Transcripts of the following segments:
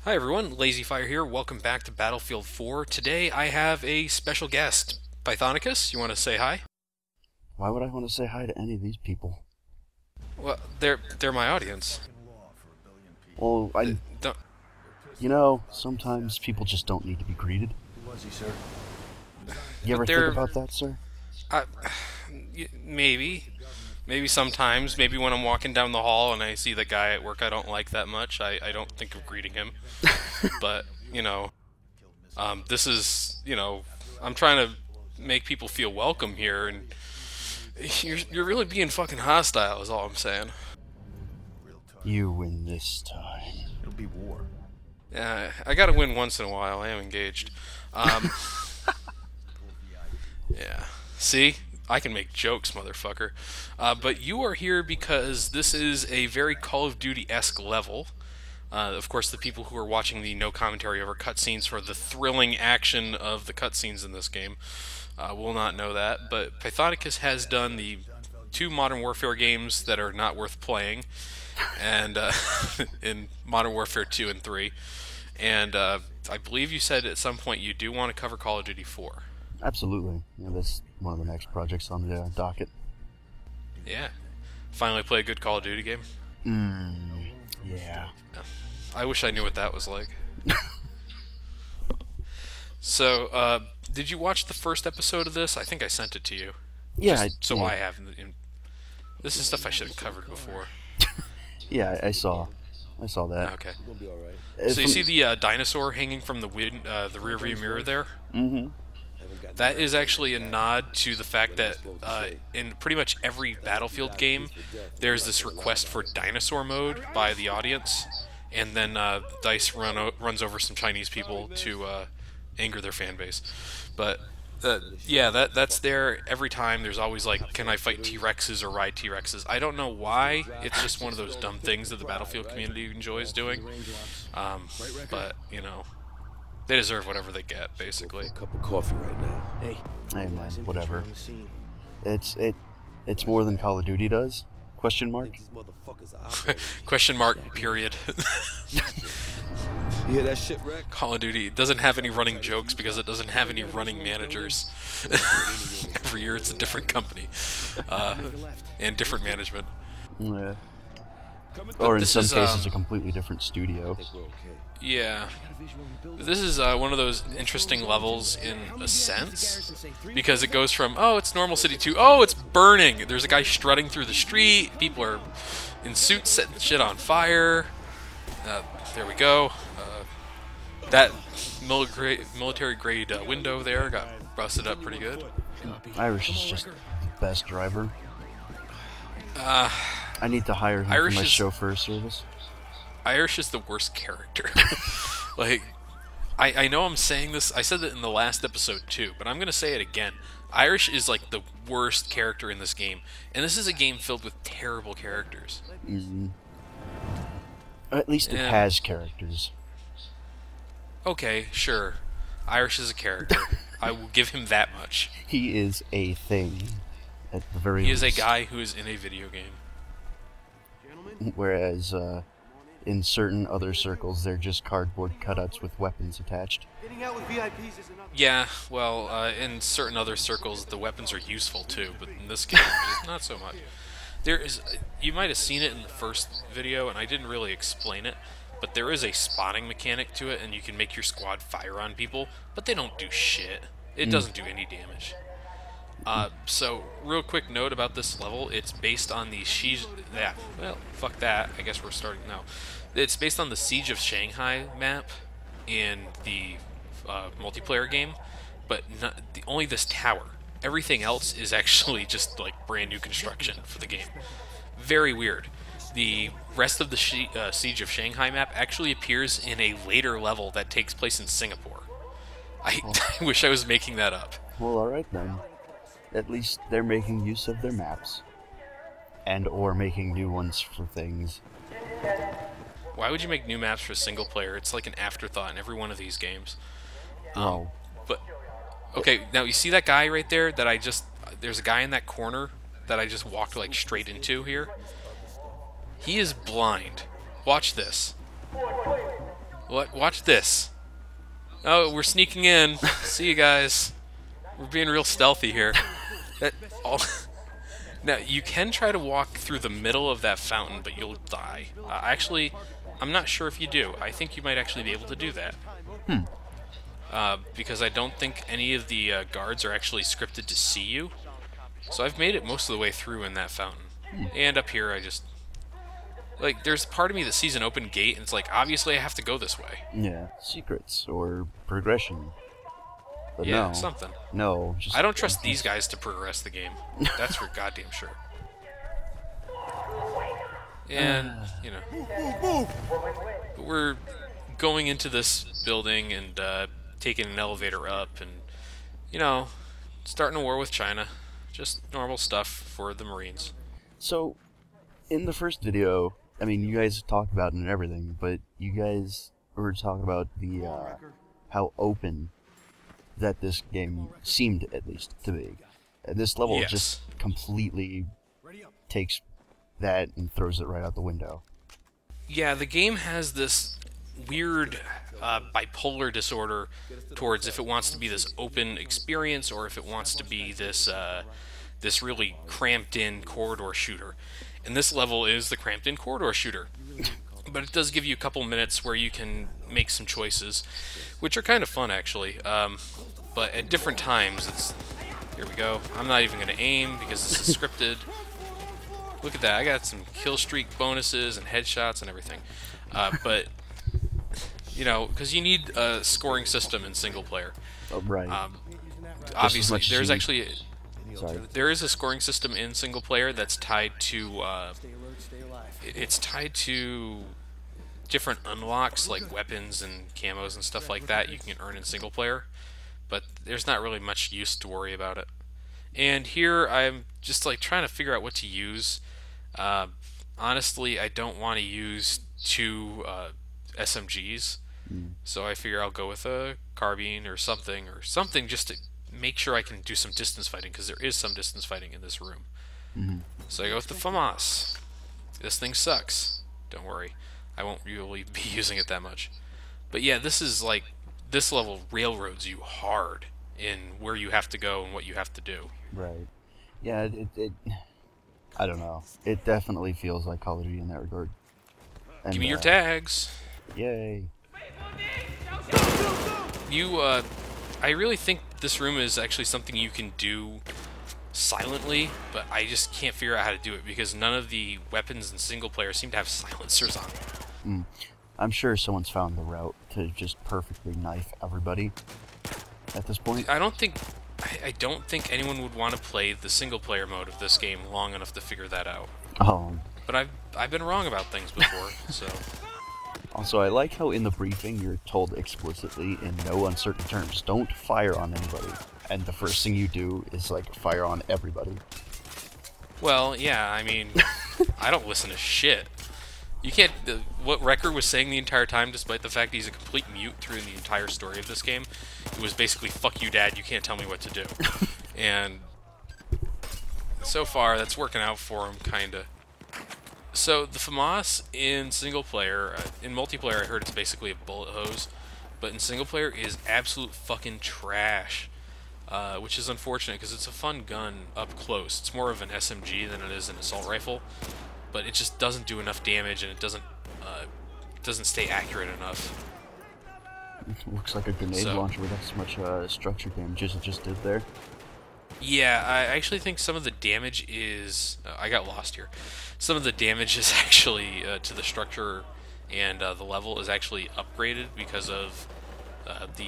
Hi everyone, Lazy Fire here. Welcome back to Battlefield 4. Today I have a special guest, Pythonicus. You want to say hi? Why would I want to say hi to any of these people? Well, they're my audience. Well, Don't, sometimes people just don't need to be greeted. Who was he, sir? You but ever think they're about that, sir? uh, maybe sometimes, maybe when I'm walking down the hall and I see the guy at work I don't like that much, I don't think of greeting him. But this is I'm trying to make people feel welcome here, and you're really being fucking hostile. Is all I'm saying. You win this time. It'll be war. Yeah, I gotta win once in a while. I am engaged. Um, yeah. See? I can make jokes, motherfucker. But you are here because this is a very Call of Duty-esque level. Of course, the people who are watching the no commentary over cutscenes for the thrilling action of the cutscenes in this game will not know that. But Pythonicus has done the two Modern Warfare games that are not worth playing, and in Modern Warfare 2 and 3. And I believe you said at some point you do want to cover Call of Duty 4. Absolutely. That's one of the next projects on the docket. Yeah. Finally play a good Call of Duty game. Yeah. I wish I knew what that was like. So, did you watch the first episode of this? I think I sent it to you. Yeah. So I have. This is stuff I should have covered before. Yeah, I saw that. Okay. We'll be all right. So you see the dinosaur hanging from the rearview mirror there? Mm-hmm. That is actually a nod to the fact that in pretty much every Battlefield game, there's this request for dinosaur mode by the audience, and then DICE runs over some Chinese people to anger their fan base. But yeah, that's there every time. There's always like, can I fight T-Rexes or ride T-Rexes? I don't know why. It's just one of those dumb things that the Battlefield community enjoys doing. But they deserve whatever they get, basically. A cup of coffee right now. Hey, man, whatever. It's more than Call of Duty does? Question mark? Question mark, period. You hear that shit, Rick? Call of Duty doesn't have any running jokes because it doesn't have any running managers. Every year it's a different company. And different management. Yeah. Or in some is, cases, a completely different studio. Yeah. This is one of those interesting levels in a sense, because it goes from, oh, it's normal city, to, oh, it's burning. There's a guy strutting through the street. People are in suits setting shit on fire. There we go. That military-grade window there got busted up pretty good. Irish is just the best driver. I need to hire him for my chauffeur service. Irish is the worst character. Like, I know I'm saying this, I said it in the last episode too, but I'm going to say it again. Irish is like the worst character in this game, and this is a game filled with terrible characters. Mm-hmm. At least it has characters. Okay, sure. Irish is a character. I will give him that much. He is a thing, at the very least. He is a guy who is in a video game. Whereas, in certain other circles, they're just cardboard cutouts with weapons attached. Yeah, well, in certain other circles, the weapons are useful too, but in this game, not so much. You might have seen it in the first video, and I didn't really explain it, but there is a spotting mechanic to it, and you can make your squad fire on people, but they don't do shit. It doesn't do any damage. So, real quick note about this level, it's based on the well, fuck that, I guess we're starting now. It's based on the Siege of Shanghai map in the multiplayer game, but only this tower. Everything else is actually just like brand new construction for the game. Very weird. The rest of the Siege of Shanghai map actually appears in a later level that takes place in Singapore. I wish I was making that up. Well, alright then. At least they're making use of their maps. And or making new ones for things. Why would you make new maps for single player? It's like an afterthought in every one of these games. No. But, okay, now you see that guy right there there's a guy in that corner that I just walked like straight into here? He is blind. Watch this. What? Watch this. Oh, we're sneaking in. See you guys. We're being real stealthy here. That all. Now you can try to walk through the middle of that fountain, but you'll die. Actually, I'm not sure if you do. I think you might actually be able to do that. Because I don't think any of the guards are actually scripted to see you. So I've made it most of the way through in that fountain. And up here, I just... Like, there's part of me that sees an open gate, and it's like, obviously I have to go this way. Yeah, secrets or progression. But Yeah, no. something. No, just... I don't trust these guys to progress the game. That's for goddamn sure. And, you know... But we're going into this building and taking an elevator up and, you know, starting a war with China. Just normal stuff for the Marines. So, in the first video, I mean, you guys talked about it and everything, but you guys were talking about the, how open that this game seemed, at least, to be. And this level Yes. just completely takes that and throws it right out the window. Yeah, the game has this weird bipolar disorder towards if it wants to be this open experience or if it wants to be this this really cramped-in corridor shooter. And this level is the cramped-in corridor shooter. But it does give you a couple minutes where you can make some choices, which are kind of fun, actually. But at different times, it's... Here we go. I'm not even going to aim because this is scripted. Look at that. I got some kill streak bonuses and headshots and everything. But, you know, because you need a scoring system in single player. Oh, right. Obviously, much as there's you- actually... Sorry. There is a scoring system in single player that's tied to... it's tied to different unlocks, like weapons and camos and stuff like that you can earn in single player. But there's not really much use to worry about it. And here I'm just like trying to figure out what to use. Honestly, I don't want to use two SMGs, so I figure I'll go with a carbine or something just to make sure I can do some distance fighting, because there is some distance fighting in this room. So I go with the FAMAS. This thing sucks. Don't worry, I won't really be using it that much. But yeah, this is like, this level railroads you hard in where you have to go and what you have to do. Right. Yeah, it I don't know. It definitely feels like Call of Duty in that regard. And, Give me your tags. Yay. I really think this room is actually something you can do silently, but I just can't figure out how to do it because none of the weapons in single player seem to have silencers on them. I'm sure someone's found the route to just perfectly knife everybody at this point. I don't think anyone would want to play the single player mode of this game long enough to figure that out. But I've been wrong about things before, so... Also, I like how in the briefing you're told explicitly in no uncertain terms, don't fire on anybody. And the first thing you do is, like, fire on everybody. Well, yeah, I mean, I don't listen to shit. You can't... what Wrecker was saying the entire time, despite the fact he's a complete mute through the entire story of this game, it was basically, fuck you, Dad, you can't tell me what to do. And so far, that's working out for him, kinda. So, the FAMAS in single player, in multiplayer I heard it's basically a bullet hose, but in single player is absolute fucking trash. Which is unfortunate, because it's a fun gun up close. It's more of an SMG than it is an assault rifle, but it just doesn't do enough damage, and it doesn't stay accurate enough. It looks like a grenade launcher without so much structure damage as it just did there. Yeah, I actually think some of the damage is... I got lost here. Some of the damage is actually to the structure, and the level is actually upgraded because of the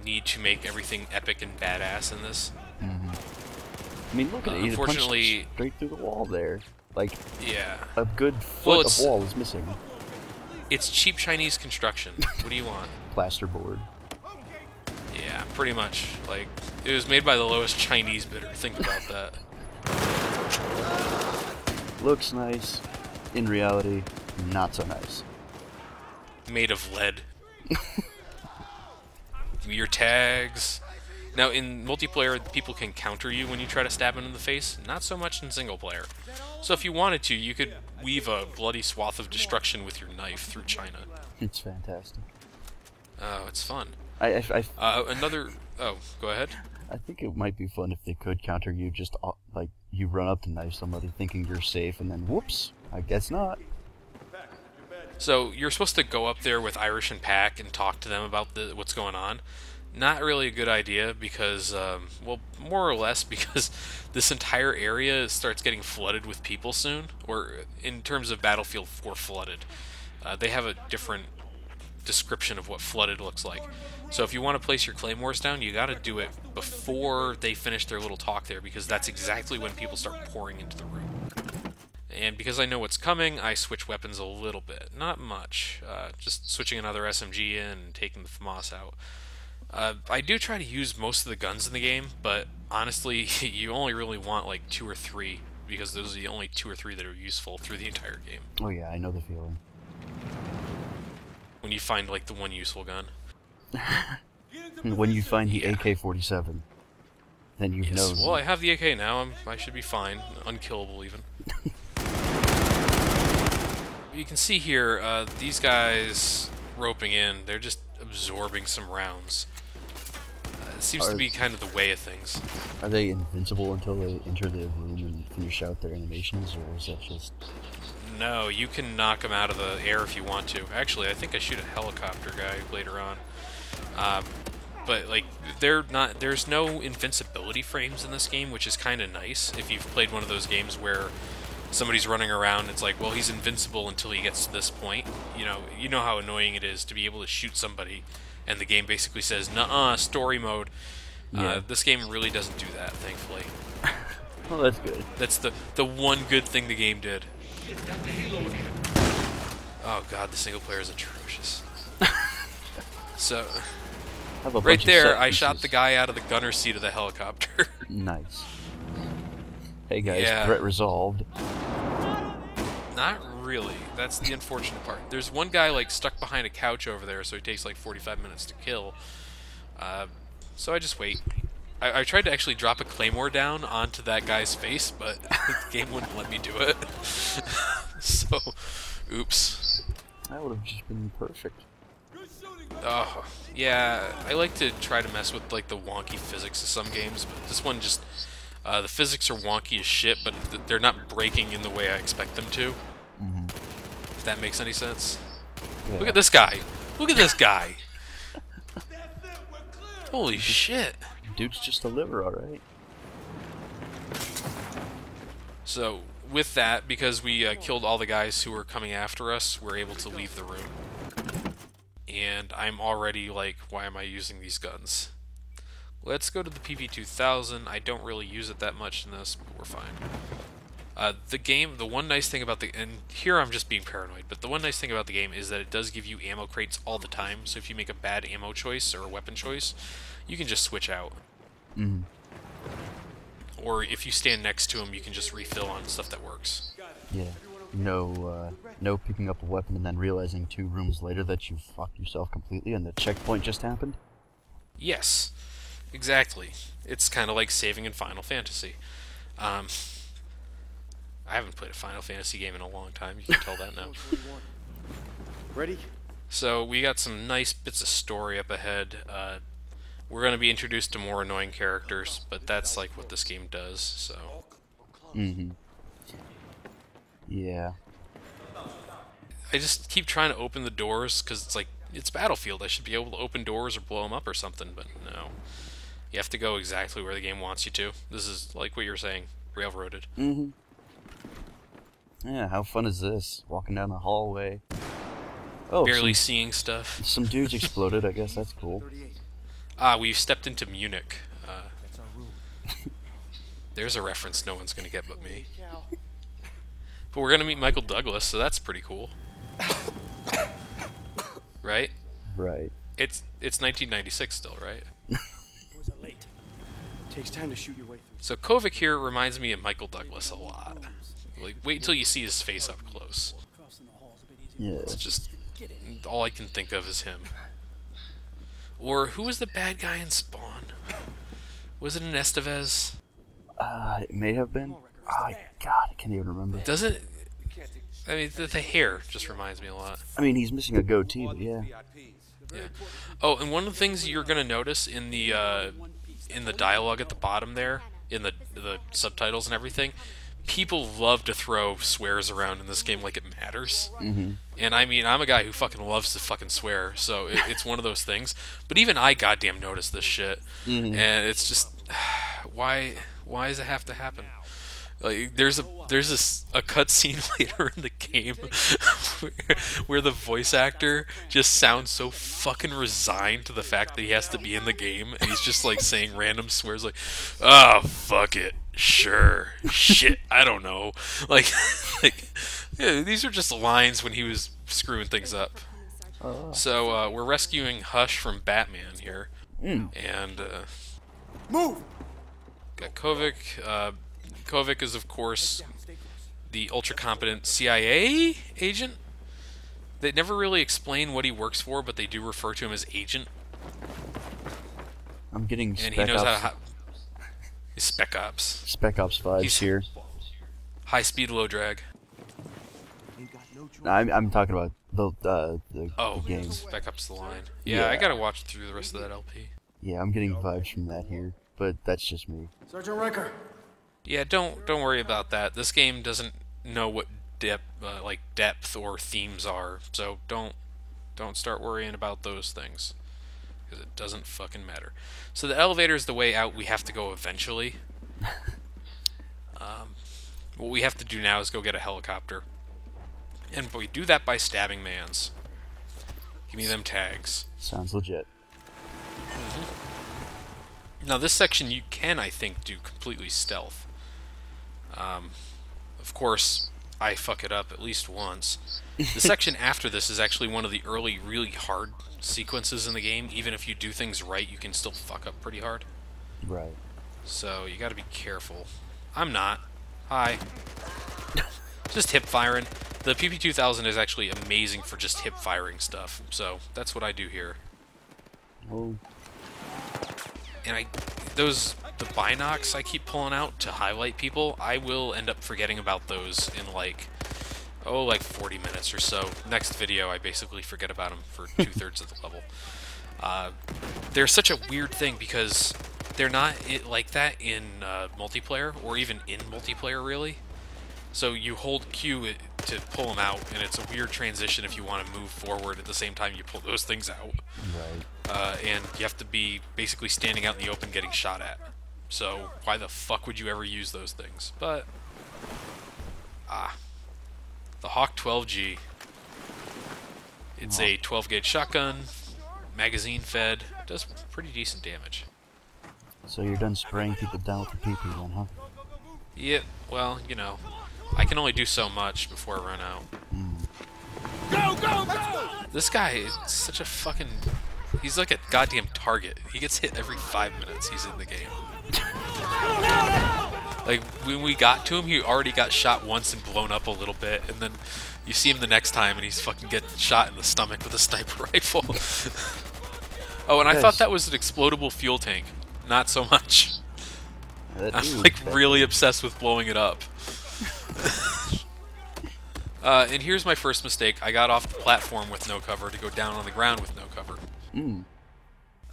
need to make everything epic and badass in this. I mean, look at it. He Unfortunately... punched straight through the wall there. Like, Yeah. a good foot of wall is missing. It's cheap Chinese construction. What do you want? Plasterboard. Yeah, pretty much. Like, it was made by the lowest Chinese bidder. Think about that. Looks nice. In reality, not so nice. Made of lead. Give me your tags. Now, in multiplayer, people can counter you when you try to stab them in the face. Not so much in single player. So if you wanted to, you could weave a bloody swath of destruction with your knife through China. It's fantastic. Oh, it's fun. Another. Oh, go ahead. I think it might be fun if they could counter you. Just like you run up to knife somebody thinking you're safe, and then whoops, I guess not. So you're supposed to go up there with Irish and Pack and talk to them about what's going on. Not really a good idea because, well, more or less because this entire area starts getting flooded with people soon, or in terms of Battlefield 4 flooded. They have a different description of what flooded looks like. So if you want to place your claymores down, you got to do it before they finish their little talk there, because that's exactly when people start pouring into the room. And because I know what's coming, I switch weapons a little bit. Not much. Just switching another SMG in and taking the FAMAS out. I do try to use most of the guns in the game, but honestly, you only really want like 2 or 3, because those are the only 2 or 3 that are useful through the entire game. Oh yeah, I know the feeling. When you find like the one useful gun. And when you find the AK-47, then you know. Well, I have the AK now. I should be fine. Unkillable even. You can see here, these guys roping in, they're just absorbing some rounds. It seems to be kind of the way of things. Are they invincible until they enter the room and finish out their animations, or is that just... No, you can knock them out of the air if you want to. Actually, I think I shoot a helicopter guy later on. But, like, there's no invincibility frames in this game, which is kind of nice. If you've played one of those games where somebody's running around, it's like, well, he's invincible until he gets to this point. You know how annoying it is to be able to shoot somebody, and the game basically says, nuh-uh, story mode. Yeah. This game really doesn't do that, thankfully. Well, that's good. That's the one good thing the game did. Oh god, the single player is atrocious. So, right there, I shot the guy out of the gunner seat of the helicopter. Nice. Hey guys, Yeah. threat resolved. Not really. That's the unfortunate part. There's one guy like stuck behind a couch over there, so he takes like 45 minutes to kill. So I just wait. I tried to actually drop a claymore down onto that guy's face, but the game wouldn't let me do it. So, oops. That would have just been perfect. Oh, yeah, I like to try to mess with like the wonky physics of some games, but this one just, the physics are wonky as shit, but they're not breaking in the way I expect them to. Mm-hmm. If that makes any sense. Yeah. Look at this guy! Look at this guy! Holy shit! Dude's just a liver, alright. So, with that, because we killed all the guys who were coming after us, we're able to leave the room. And I'm already like, why am I using these guns? Let's go to the PP2000. I don't really use it that much in this, but we're fine. The game, the one nice thing about and here I'm just being paranoid, but the one nice thing about the game is that it does give you ammo crates all the time, so if you make a bad ammo choice or a weapon choice, you can just switch out. Mm-hmm. Or if you stand next to them, you can just refill on stuff that works. Yeah. No picking up a weapon and then realizing 2 rooms later that you fucked yourself completely and the checkpoint just happened? Yes, exactly. It's kind of like saving in Final Fantasy. I haven't played a Final Fantasy game in a long time, you can tell that now. Ready? So, we got some nice bits of story up ahead. We're going to be introduced to more annoying characters, but that's like what this game does, so... Mm-hmm. Yeah. I just keep trying to open the doors, because it's like, it's Battlefield, I should be able to open doors or blow them up or something, but no. You have to go exactly where the game wants you to. This is, like what you're saying, railroaded. Mm-hmm. Yeah, how fun is this? Walking down the hallway. Oh, Barely seeing stuff. Some dudes exploded, I guess that's cool. We've stepped into Munich. There's a reference no one's going to get but me. But we're going to meet Michael Douglas, so that's pretty cool. Right? Right. It's 1996 still, right? Was it late? Takes time to shoot your way through. So Kovic here reminds me of Michael Douglas a lot. Like, wait until you see his face up close. Yeah. It's just all I can think of is him. Or who was the bad guy in Spawn? Was it an Estevez? It may have been. Oh, God, I can't even remember. Doesn't... I mean, the hair just reminds me a lot. I mean, he's missing a goatee, but yeah. Yeah. Oh, and one of the things you're gonna notice in the dialogue at the bottom there, in the subtitles and everything, people love to throw swears around in this game like it matters. Mm-hmm. And I mean, I'm a guy who fucking loves to fucking swear, so it's one of those things. But even I goddamn notice this shit, and it's just why does it have to happen? Like, there's a cutscene later in the game where the voice actor just sounds so fucking resigned to the fact that he has to be in the game, and he's just like saying random swears like, "Oh fuck it, sure, shit, I don't know." Like, yeah, these are just lines when he was screwing things up. So we're rescuing Hush from Batman here, and Move! got Kovic. Kovic is, of course, the ultra-competent CIA agent. They never really explain what he works for, but they do refer to him as Agent. I'm getting And Spec he knows Ops. how to... Spec Ops. Spec Ops 5 He's- here. High speed, low drag. No, I'm talking about the Oh, game. Spec Ops the line. Yeah, Yeah. I gotta watch through the rest of that LP. Yeah, I'm getting vibes from that here, but that's just me. Sergeant Riker. Yeah, don't worry about that. This game doesn't know what depth or themes are, so don't start worrying about those things, because it doesn't fucking matter. So the elevator is the way out. We have to go eventually. What we have to do now is go get a helicopter, and we do that by stabbing mans. Give me them tags. Sounds legit. Now this section you can, I think, do completely stealth. Of course, I fuck it up at least once. The section after this is actually one of the early, really hard sequences in the game. Even if you do things right, you can still fuck up pretty hard. Right. So you gotta be careful. I'm not. Hi. Just hip firing. The PP2000 is actually amazing for just hip firing stuff. So that's what I do here. Oh. And the binocs I keep pulling out to highlight people, I will end up forgetting about those in like 40 minutes or so. Next video, I basically forget about them for 2/3 of the level. They're such a weird thing because they're not like that in multiplayer, or even in multiplayer really. So you hold Q to pull them out, and it's a weird transition if you want to move forward at the same time you pull those things out. Right. And you have to be basically standing out in the open getting shot at. So why the fuck would you ever use those things? But the Hawk 12G. It's a 12-gauge shotgun, magazine fed, does pretty decent damage. So you're done spraying people down with the PP then, huh? Yeah, well, you know, I can only do so much before I run out. Go, go, go! This guy is such a fucking... He's like a goddamn target. He gets hit every 5 minutes he's in the game. Like, when we got to him, he already got shot once and blown up a little bit, and then you see him the next time and he's fucking getting shot in the stomach with a sniper rifle. Oh, and I thought that was an explodable fuel tank. Not so much. I'm like really obsessed with blowing it up. And here's my first mistake. I got off the platform with no cover to go down on the ground with no cover.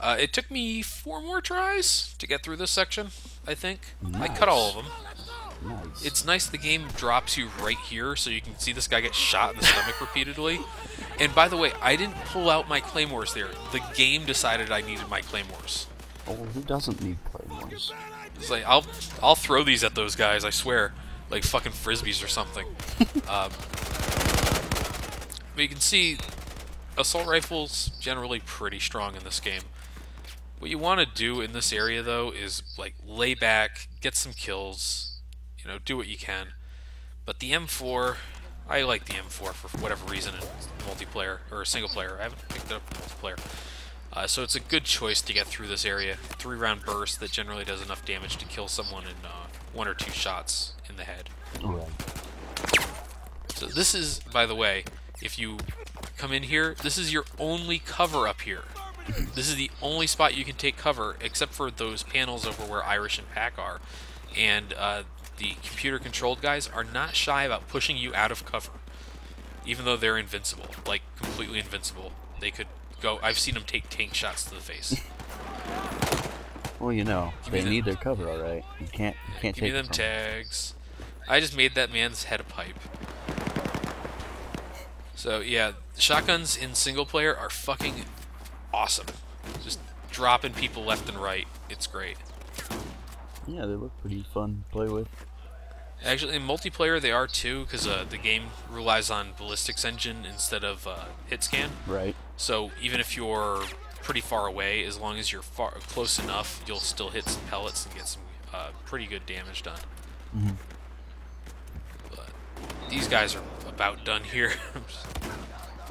It took me 4 more tries to get through this section, I think. Nice. I cut all of them. Nice. It's nice the game drops you right here so you can see this guy get shot in the stomach repeatedly. And by the way, I didn't pull out my claymores there. The game decided I needed my claymores. Oh, who doesn't need claymores? It's like, I'll throw these at those guys, I swear. Like fucking frisbees or something. But you can see assault rifles generally pretty strong in this game. What you want to do in this area though is like lay back, get some kills, you know, do what you can. But the M4, I like the M4 for whatever reason in multiplayer or single player. I haven't picked it up in multiplayer. So it's a good choice to get through this area. 3-round burst that generally does enough damage to kill someone in 1 or 2 shots in the head. Right. So this is, by the way, if you come in here, this is your only cover up here. This is the only spot you can take cover, except for those panels over where Irish and Pack are. And the computer-controlled guys are not shy about pushing you out of cover, even though they're invincible, like completely invincible. They could go. I've seen them take tank shots to the face. Well, you know, they need their cover, all right. You can't Give take me it them from tags. I just made that man's head a pipe. So yeah, shotguns in single player are fucking awesome. Just dropping people left and right. It's great. Yeah, they look pretty fun to play with. Actually, in multiplayer they are too, because the game relies on ballistics engine instead of hit scan. Right. So even if you're pretty far away, as long as you're close enough, you'll still hit some pellets and get some pretty good damage done. Mm-hmm. But these guys are about done here.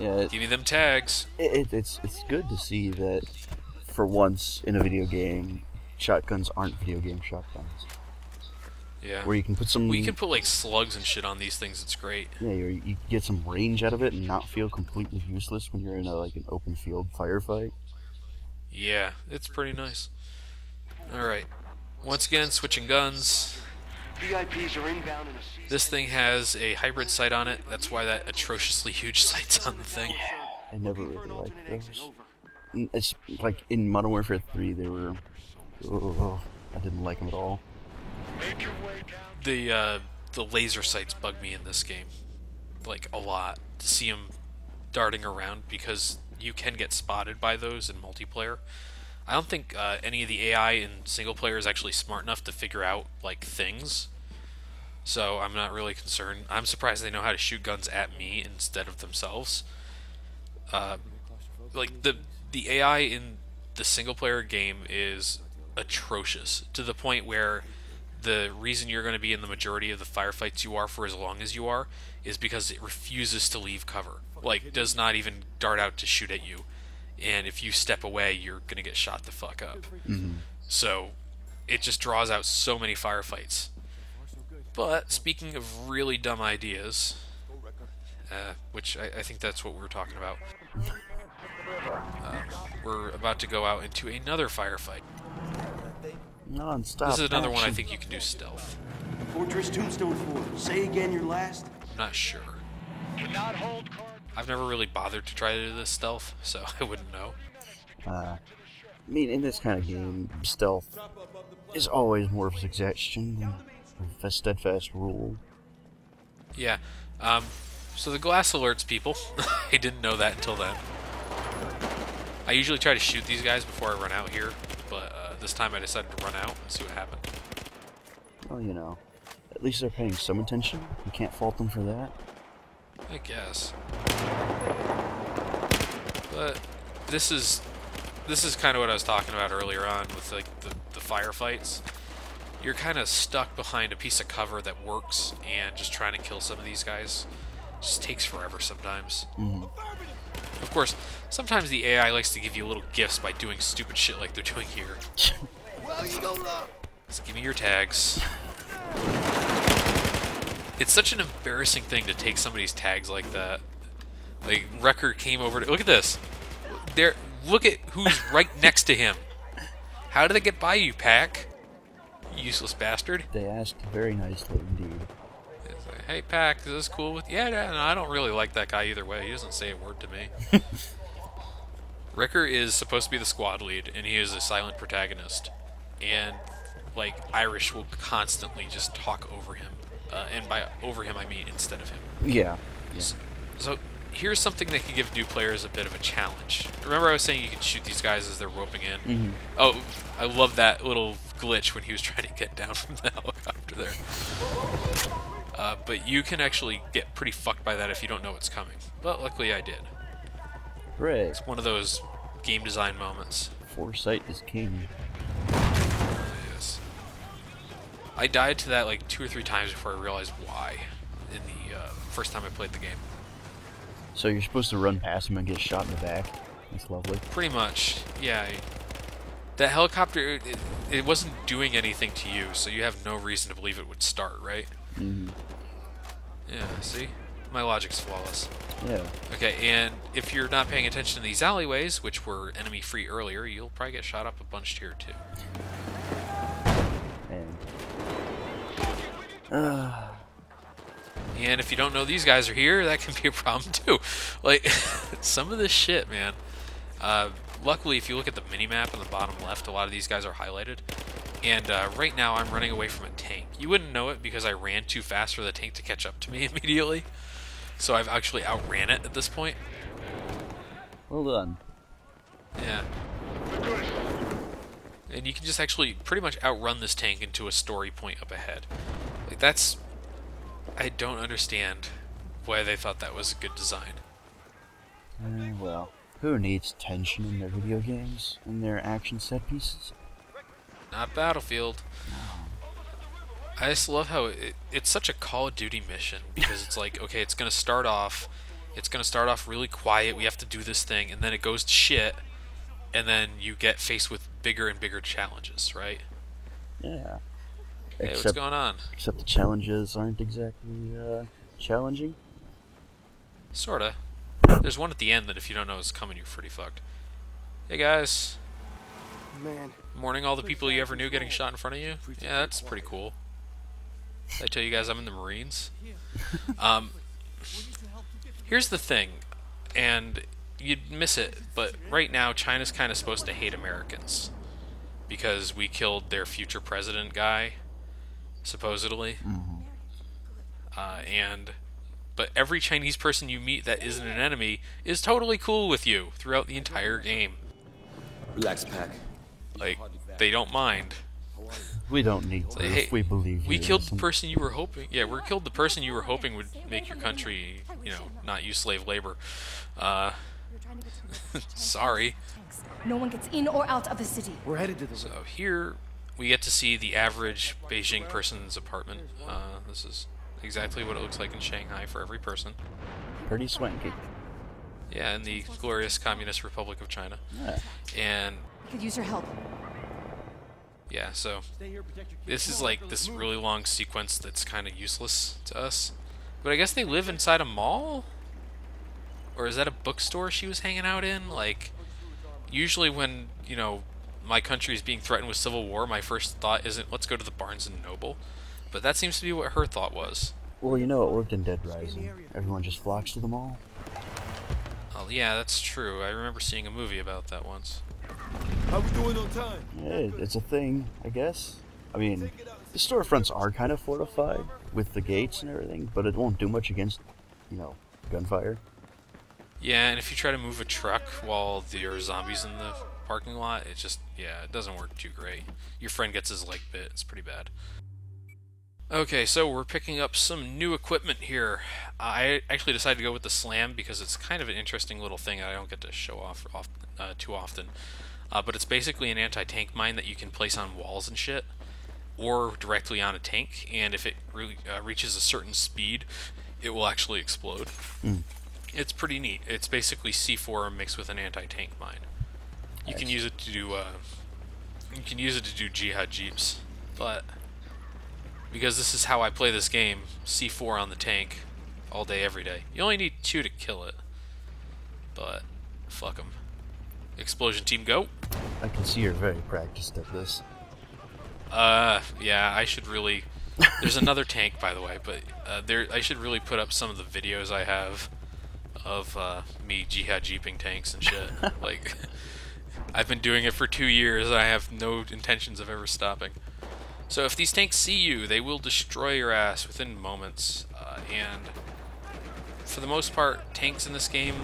Yeah. Give me them tags. It's good to see that for once in a video game, shotguns aren't video game shotguns. Yeah. Where you can put some... Well, you can put like slugs and shit on these things. It's great. Yeah, you can get some range out of it and not feel completely useless when you're in like an open field firefight. Yeah, it's pretty nice. Alright. Once again, switching guns. VIPs are inbound in a season. This thing has a hybrid sight on it. That's why that atrociously huge sight's on the thing. I never really liked those. It's like in Modern Warfare 3, they were... Oh, I didn't like them at all. The laser sights bug me in this game, like, a lot. To see them darting around, because you can get spotted by those in multiplayer. I don't think any of the AI in single player is actually smart enough to figure out, like, things. So I'm not really concerned. I'm surprised they know how to shoot guns at me instead of themselves. Like, the AI in the single player game is atrocious, to the point where the reason you're going to be in the majority of the firefights you are for as long as you are is because it refuses to leave cover. Like, does not even dart out to shoot at you. And if you step away, you're going to get shot the fuck up. Mm-hmm. So, it just draws out so many firefights. But, speaking of really dumb ideas, which I think that's what we were talking about, we're about to go out into another firefight. Non-stop This is another one I action. think you can do stealth. Fortress Tombstone 4. Say again your last. I'm not sure. I've never really bothered to try to do this stealth, so I wouldn't know. I mean, in this kind of game, stealth is always more of a suggestion than a steadfast rule. Yeah, so the glass alerts people. I didn't know that until then. I usually try to shoot these guys before I run out here, but this time I decided to run out and see what happened. Well, you know, at least they're paying some attention. You can't fault them for that. I guess. But this is kind of what I was talking about earlier on with like the firefights. You're kind of stuck behind a piece of cover that works, and just trying to kill some of these guys just takes forever sometimes. Mm-hmm. Of course, sometimes the AI likes to give you little gifts by doing stupid shit like they're doing here. Just give me your tags. It's such an embarrassing thing to take somebody's tags like that. Like, Wrecker came over to... Look at this. Look at who's right next to him. How did they get by you, Pack? You useless bastard. They asked very nicely indeed. It's like, hey, Pack, is this cool with... Yeah, no, I don't really like that guy either way. He doesn't say a word to me. Wrecker is supposed to be the squad lead, and he is a silent protagonist. And, like, Irish will constantly just talk over him. And by over him, I mean instead of him. Yeah. So here's something that can give new players a bit of a challenge. Remember I was saying you can shoot these guys as they're roping in? Mm-hmm. Oh, I love that little glitch when he was trying to get down from the helicopter there. But you can actually get pretty fucked by that if you don't know what's coming. But luckily I did. Hooray. It's one of those game design moments. Foresight is king. Yes. I died to that like 2 or 3 times before I realized why in the first time I played the game. So you're supposed to run past him and get shot in the back. That's lovely. Pretty much, yeah. That helicopter, it wasn't doing anything to you, so you have no reason to believe it would start, right? Mm-hmm. Yeah, see? My logic's flawless. Yeah. Okay, and if you're not paying attention to these alleyways, which were enemy-free earlier, you'll probably get shot up a bunch here, too. And if you don't know these guys are here, that can be a problem, too. Like, some of this shit, man. Luckily, if you look at the mini-map on the bottom left, a lot of these guys are highlighted. And right now, I'm running away from a tank. You wouldn't know it because I ran too fast for the tank to catch up to me immediately. So I've actually outran it at this point. Well done. Yeah. And you can just actually pretty much outrun this tank into a story point up ahead. Like, that's... I don't understand why they thought that was a good design. Well, who needs tension in their video games and their action set pieces? Not Battlefield. I just love how it's such a Call of Duty mission, because it's like, okay, it's gonna start off really quiet, we have to do this thing, and then it goes to shit, and then you get faced with bigger and bigger challenges, right? Yeah. Hey, what's going on? Except the challenges aren't exactly challenging. Sorta. There's one at the end that if you don't know is coming, you're pretty fucked. Hey guys. Man. Mourning all the people you ever knew getting shot in front of you? Yeah, that's pretty cool. Did I tell you guys I'm in the Marines? Here's the thing, and you'd miss it, but right now China's kind of supposed to hate Americans because we killed their future president guy, supposedly. But every Chinese person you meet that isn't an enemy is totally cool with you throughout the entire game. Relax, Pack. Like, they don't mind. We don't need to. Hey, We believe we you, killed the innocent. person you were hoping. Yeah, we killed the person you were hoping would make your country, you know, not use slave labor. Sorry. No one gets in or out of the city. We're headed to the... So here we get to see the average Beijing person's apartment. This is exactly what it looks like in Shanghai for every person. Pretty swanky. Yeah, in the glorious Communist Republic of China. Yeah. And We could use your help. yeah, so this is like this really long sequence that's kind of useless to us. But I guess they live inside a mall? Or is that a bookstore she was hanging out in? Like, usually when, you know, my country is being threatened with civil war, my first thought isn't, let's go to the Barnes & Noble. But that seems to be what her thought was. Well, you know, it worked in Dead Rising. Everyone just flocks to the mall. Oh, yeah, that's true. I remember seeing a movie about that once. How we doing on time? Yeah, it's a thing, I guess. I mean, the storefronts are kind of fortified with the gates and everything, but it won't do much against, you know, gunfire. Yeah, and if you try to move a truck while there are zombies in the parking lot, it just, yeah, it doesn't work too great. Your friend gets his leg bit. It's pretty bad. Okay, so we're picking up some new equipment here. I actually decided to go with the Slam because it's kind of an interesting little thing I don't get to show off too often. But it's basically an anti-tank mine that you can place on walls and shit, or directly on a tank, and if it really reaches a certain speed, it will actually explode. It's pretty neat. It's basically C4 mixed with an anti-tank mine. You can use it to do jihad jeeps, but because this is how I play this game, C4 on the tank all day, every day. You only need 2 to kill it, but fuck them. Explosion team, go! I can see you're very practiced at this. Yeah, I should really... There's another tank, by the way, but I should really put up some of the videos I have of me jihad jeeping tanks and shit. Like, I've been doing it for 2 years, and I have no intentions of ever stopping. So if these tanks see you, they will destroy your ass within moments, and for the most part, tanks in this game,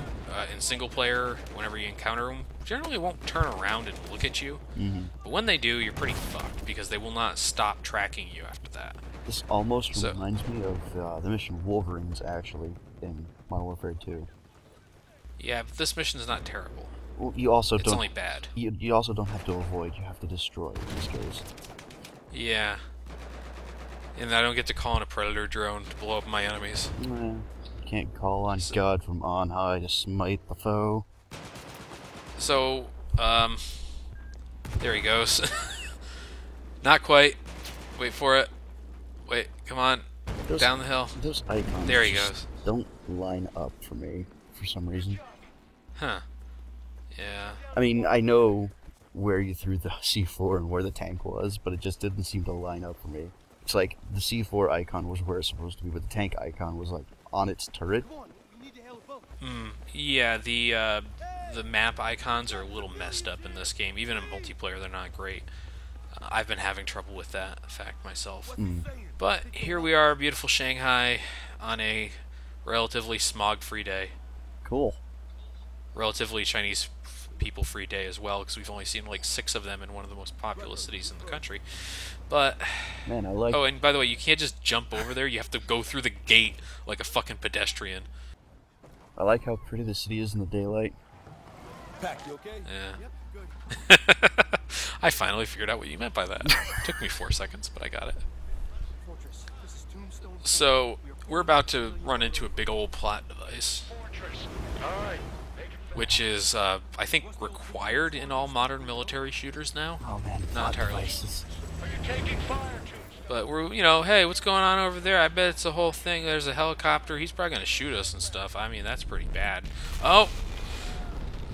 in single player, whenever you encounter them, generally won't turn around and look at you. But when they do, you're pretty fucked, because they will not stop tracking you after that. This almost reminds me of the mission Wolverines, actually, in Modern Warfare 2. Yeah, but this mission's not terrible. Well, you also It's only bad. You also don't have to avoid, you have to destroy in this case. Yeah. And I don't get to call in a Predator drone to blow up my enemies. Can't call on God from on high to smite the foe. So, there he goes. Not quite. Wait for it. Wait, come on. Down the hill. Those icons There he just goes. don't line up for me, for some reason. Huh. Yeah. I mean, I know where you threw the C4 and where the tank was, but it just didn't seem to line up for me. It's like the C4 icon was where it's supposed to be, but the tank icon was like on its turret. Yeah, the the map icons are a little messed up in this game. Even in multiplayer, they're not great. I've been having trouble with that fact myself. But here we are, beautiful Shanghai, on a relatively smog-free day. Cool. Relatively Chinese people-free day as well, because we've only seen like 6 of them in one of the most populous cities in the country. But man, I like. Oh, and by the way, you can't just jump over there. You have to go through the gate like a fucking pedestrian. I like how pretty the city is in the daylight. Pack, you okay? Yeah. I finally figured out what you meant by that. It took me 4 seconds, but I got it. So, we're about to run into a big old plot device, which is, I think, required in all modern military shooters now. Oh man, Not plot entirely. devices. But we're, hey, what's going on over there? I bet it's a whole thing. There's a helicopter. He's probably gonna shoot us and stuff. I mean, that's pretty bad. Oh,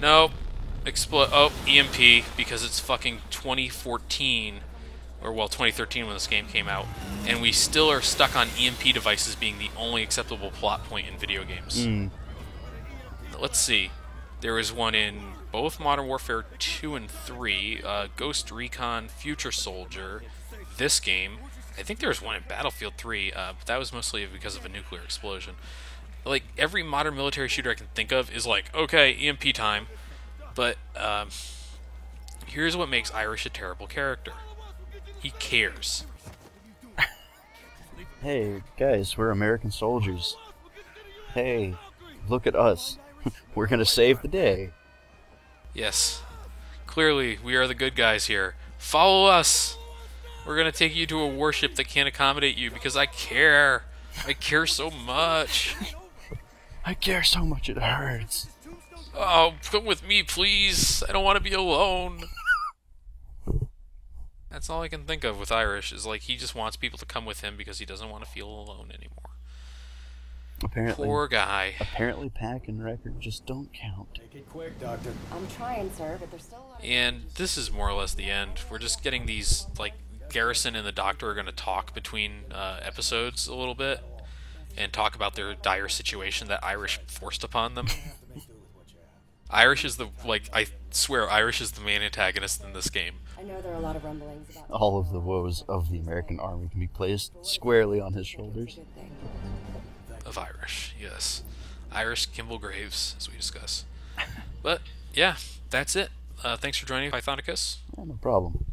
no, explode. Oh, EMP, because it's fucking 2014, or well, 2013 when this game came out, and we still are stuck on EMP devices being the only acceptable plot point in video games. Let's see. There was one in both Modern Warfare 2 and 3, Ghost Recon, Future Soldier, this game. I think there was one in Battlefield 3, but that was mostly because of a nuclear explosion. Like, every modern military shooter I can think of is like, okay, EMP time. But, here's what makes Irish a terrible character. He cares. Hey, guys, we're American soldiers. Hey, look at us. We're gonna save the day. Yes. Clearly, we are the good guys here. Follow us! We're gonna take you to a warship that can't accommodate you because I care. I care so much. I care so much it hurts. Oh, come with me, please. I don't want to be alone. That's all I can think of with Irish, is like he just wants people to come with him because he doesn't want to feel alone anymore. Apparently, Poor guy. Apparently, pack and record just don't count. Take it quick, Doctor. I'm trying, sir, but there's still a lot of... And this is more or less the end. We're just getting these, like, Garrison and the Doctor are going to talk between episodes a little bit and talk about their dire situation that Irish forced upon them. Irish is the, like, I swear, Irish is the main antagonist in this game. I know there are a lot of rumblings about... All of the woes of the American army can be placed squarely on his shoulders. Good thing. Of Irish, yes. Irish Kimball Graves, as we discuss. But, yeah, that's it. Thanks for joining, Pythonicus. Yeah, no problem.